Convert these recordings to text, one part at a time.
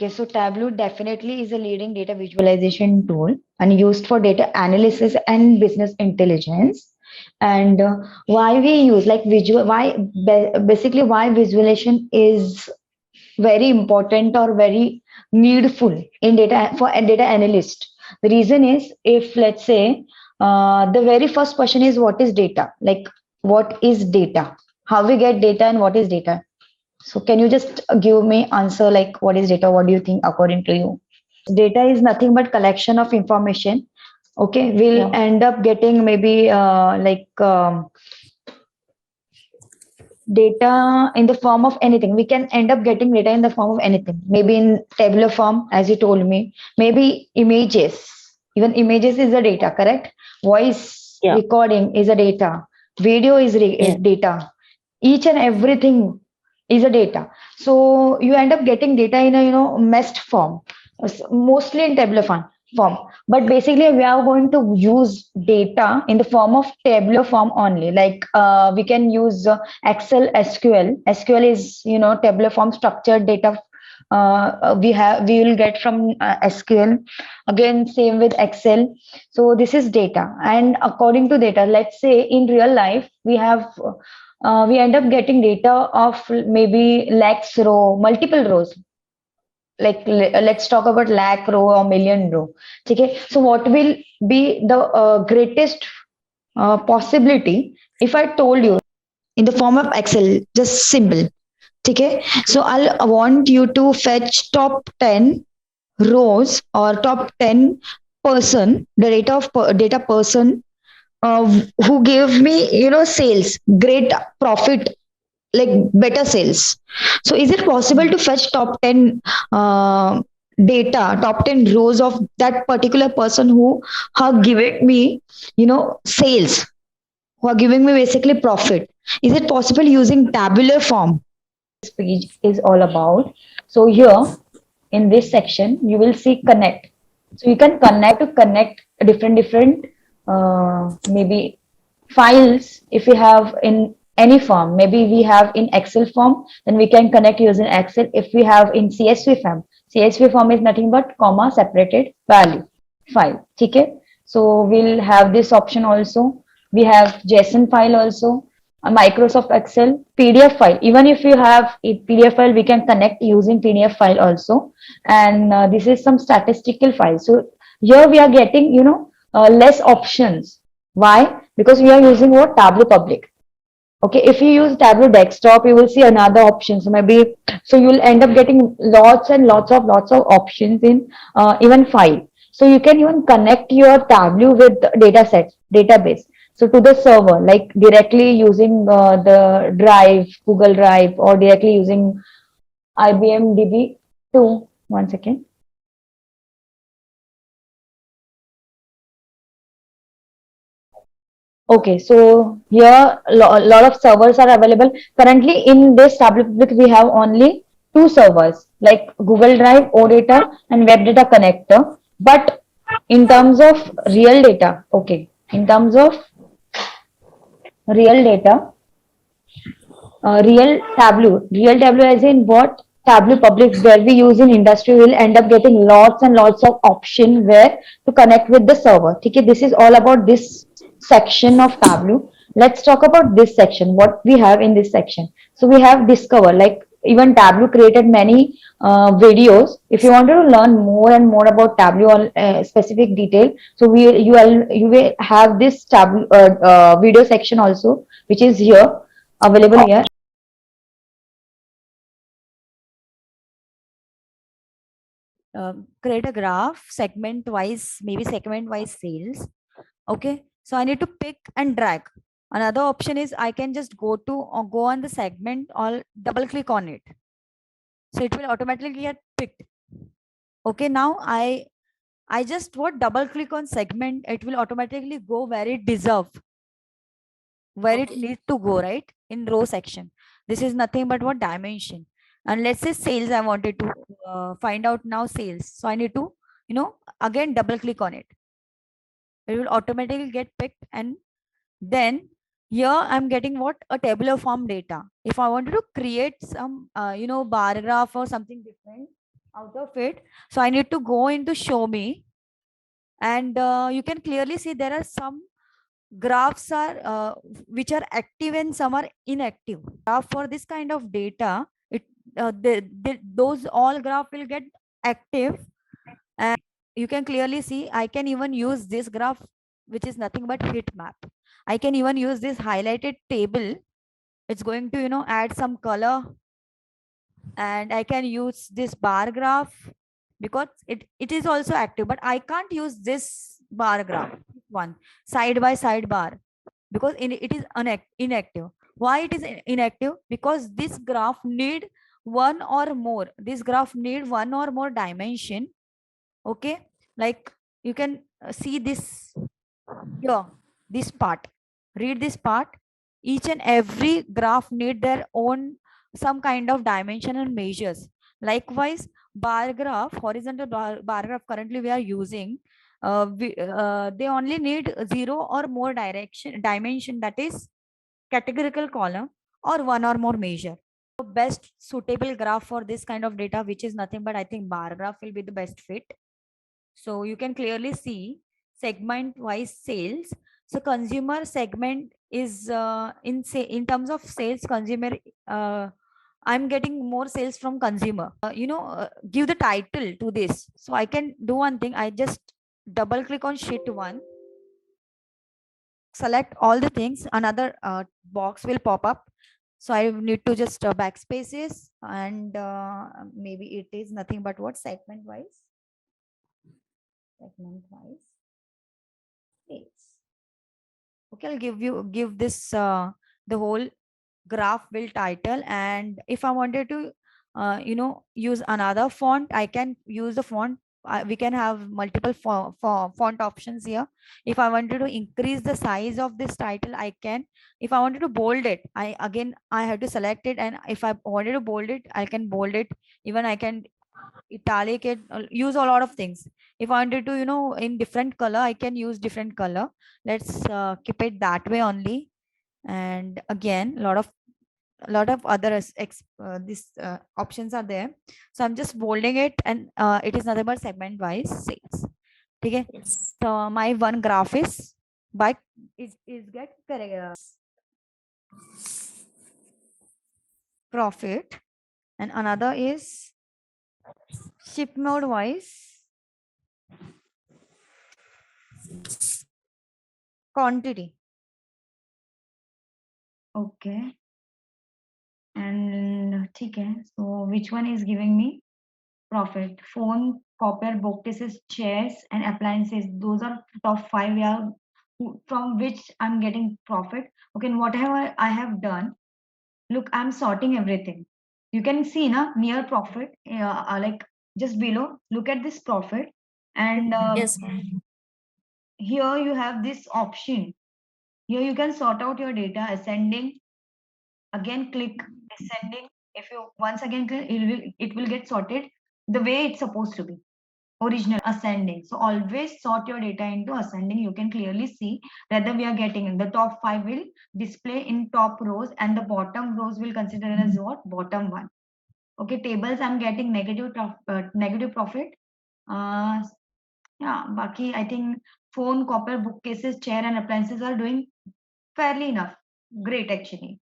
Okay, so Tableau definitely is a leading data visualization tool and used for data analysis and business intelligence. And why we use like visual, basically why visualization is very important or very needful in data for a data analyst. The reason is, if let's say the very first question is what is data? Like what is data? How we get data and what is data? So can you just give me answer like what is data? What do you think according to you? Data is nothing but collection of information. Okay, we'll Yeah. end up getting maybe data in the form of anything. We can end up getting data in the form of anything. Maybe in tabular form, as you told me. Maybe images. Even images is a data, correct? Voice Yeah. recording is a data. Video is Yeah. data. Each and everything is a data. So you end up getting data in a meshed form, mostly in tabular form. But basically, we are going to use data in the form of tabular form only. Like we can use Excel, SQL. SQL is tabular form structured data. We will get from SQL. Again, same with Excel. So this is data, and according to data, let's say in real life we end up getting data of maybe lakhs row, multiple rows. Like let's talk about lakh row or million row. Okay, so what will be the greatest possibility if I told you in the form of Excel, just simple. Okay, so I want you to fetch top 10 rows or top 10 person, the data person who gave me sales, great profit, like better sales. So is it possible to fetch top 10 uh, data, top 10 rows of that particular person who are giving me sales, who are giving me basically profit? Is it possible using tabular form? This page is all about. So here in this section you will see connect. So you can connect different maybe files. If you have in any form, maybe we have in Excel form, then we can connect using Excel. If we have in CSV form is nothing but comma separated value file. Okay, so we'll have this option also. We have JSON file also, a Microsoft Excel, PDF file. Even if you have a PDF file, we can connect using PDF file also. And this is some statistical file. So here we are getting less options. Why? Because we are using what? Tableau public. Okay, if you use Tableau desktop, you will see another option. So maybe, so you'll end up getting lots and lots of options in even file. So you can even connect your Tableau with data sets, database. So to the server, like directly using the Drive, Google Drive, or directly using IBM DB2. One second. Okay, so here a lot of servers are available. Currently in this Tableau Public, we have only two servers like Google Drive, OData, and Web Data Connector. But in terms of real data, okay, in terms of real data, real Tableau as in what? Tableau Public, where we use in industry, will end up getting lots and lots of option where to connect with the server. Okay, this is all about this section of Tableau. Let's talk about this section, what we have in this section. So we have discover, like even Tableau created many videos. If you wanted to learn more and more about Tableau on specific detail, so you will have this Tableau video section also, which is here available here. Create a graph segment wise, maybe segment wise sales. Okay, so I need to pick and drag. Another option is I can just go on the segment or double click on it, so it will automatically get picked. Okay, now I just what double click on segment, it will automatically go where it deserve, where it needs to go, right? In row section. This is nothing but what? Dimension. And let's say sales, I wanted to find out now sales, so I need to again double click on it. It will automatically get picked, and then here I'm getting what? A tabular form data. If I wanted to create some bar graph or something different, out of it. So I need to go into show me, and you can clearly see there are some graphs are which are active and some are inactive. Graph for this kind of data, it those all graph will get active, and you can clearly see I can even use this graph, which is nothing but heat map. I can even use this highlighted table. It's going to add some color, and I can use this bar graph because it is also active, but I can't use this bar graph, this one side by side bar, because it is inactive. Why it is inactive? Because this graph need one or more dimension. Okay, like you can see this here, this part. Read this part. Each and every graph need their own some kind of dimension and measures. Likewise, bar graph, horizontal bar graph currently we are using, they only need zero or more dimension, that is categorical column, or one or more measure. So best suitable graph for this kind of data, which is nothing but I think bar graph will be the best fit. So you can clearly see segment wise sales. So consumer segment is in terms of sales, consumer, I'm getting more sales from consumer. Give the title to this. So I can do one thing. I just double click on sheet 1, select all the things, another box will pop up. So I need to just backspaces, and maybe it is nothing but what segment wise sales. Okay, I'll give this the whole graph will title, and if I wanted to use another font, I can use the font. We can have multiple font options here. If I wanted to increase the size of this title, I can. If I wanted to bold it, I have to select it, and if I wanted to bold it, I can bold it. Even I can italic it, use a lot of things. If I wanted to in different color, I can use different color. Let's keep it that way only. And again, a lot of other these options are there. So I'm just bolding it, and it is nothing but segment wise sales. Okay, so my one graph is by is get correct profit, and another is ship mode wise quantity. Okay. And okay. So which one is giving me profit? Phone, copper, bookcases, chairs, and appliances. Those are top five. Yeah, from which I'm getting profit. Okay, and whatever I have done, look, I'm sorting everything. You can see na near profit, like just below. Look at this profit, and Yes, ma'am. here you have this option. Here you can sort out your data ascending. Again, click descending. If you once again click, it will get sorted the way it's supposed to be. Original ascending. So always sort your data into ascending. You can clearly see whether we are getting in the top five will display in top rows, and the bottom rows will consider as what? Bottom one. Okay, tables I'm getting negative profit. Uh, yeah, Baki, I think phone, copper, bookcases, chair, and appliances are doing fairly enough. Great, actually.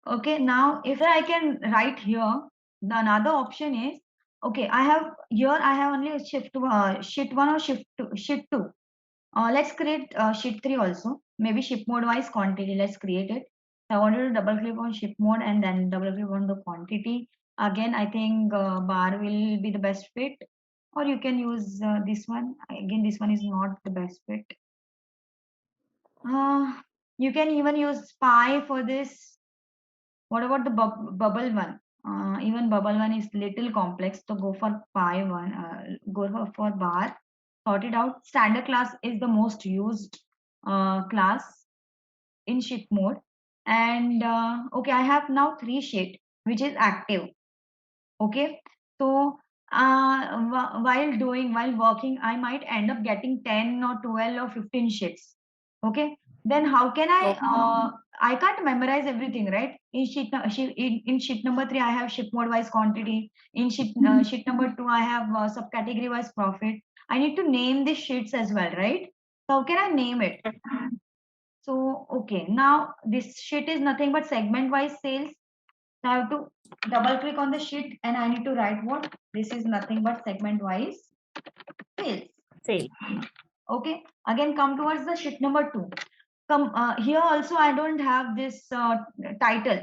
Okay, now if I can write here, the another option is, okay, I have only a sheet one or sheet two. Let's create sheet three also. Maybe ship mode wise quantity. Let's create it. So I wanted to double click on ship mode and then double click on the quantity. Again, I think bar will be the best fit, or you can use this one. Again, this one is not the best fit. Uh, you can even use pi for this. What about the bubble one? Even bubble one is little complex, so go for pi one. Go for bar. Sort it out. Standard class is the most used class in sheet mode. And okay, I have now three sheet which is active. Okay, so while working, I might end up getting 10 or 12 or 15 sheets. Okay, then how can I can't memorize everything, right? In sheet number 3, I have ship mode wise quantity. In sheet number 2, I have subcategory wise profit. I need to name the sheets as well, right? So how can I name it? So, okay, now this sheet is nothing but segment wise sales. I have to double click on the sheet and I need to write what? This is nothing but segment wise sales. Sale. Okay, again come towards the sheet number 2. Come here also I don't have this title.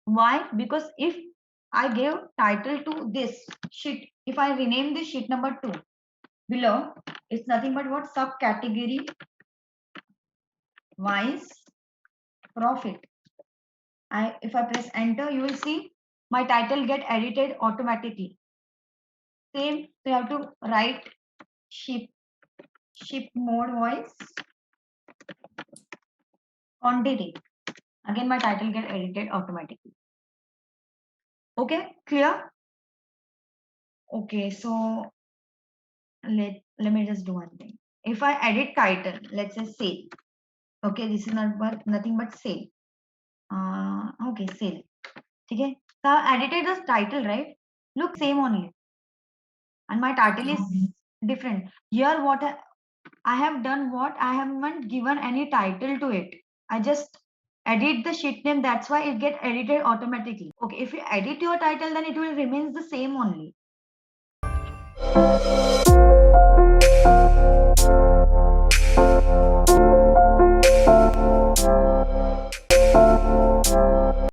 Why? Because if I give title to this sheet, if I rename this sheet number 2 below, it's nothing but what? Subcategory wise profit. If I press enter, you will see my title get edited automatically. Same, so you have to write ship mode voice quantity. Again, my title get edited automatically. Okay, clear? Okay, so let me just do one thing. If I edit title, let's say sale. Okay, this is nothing but sale. Okay, sale. Okay, so I edited this title, right? Look same only, and my title is different. Here, what I have done, what I haven't given any title to it. I just edit the sheet name. That's why it get edited automatically. Okay, if you edit your title, then it will remains the same only.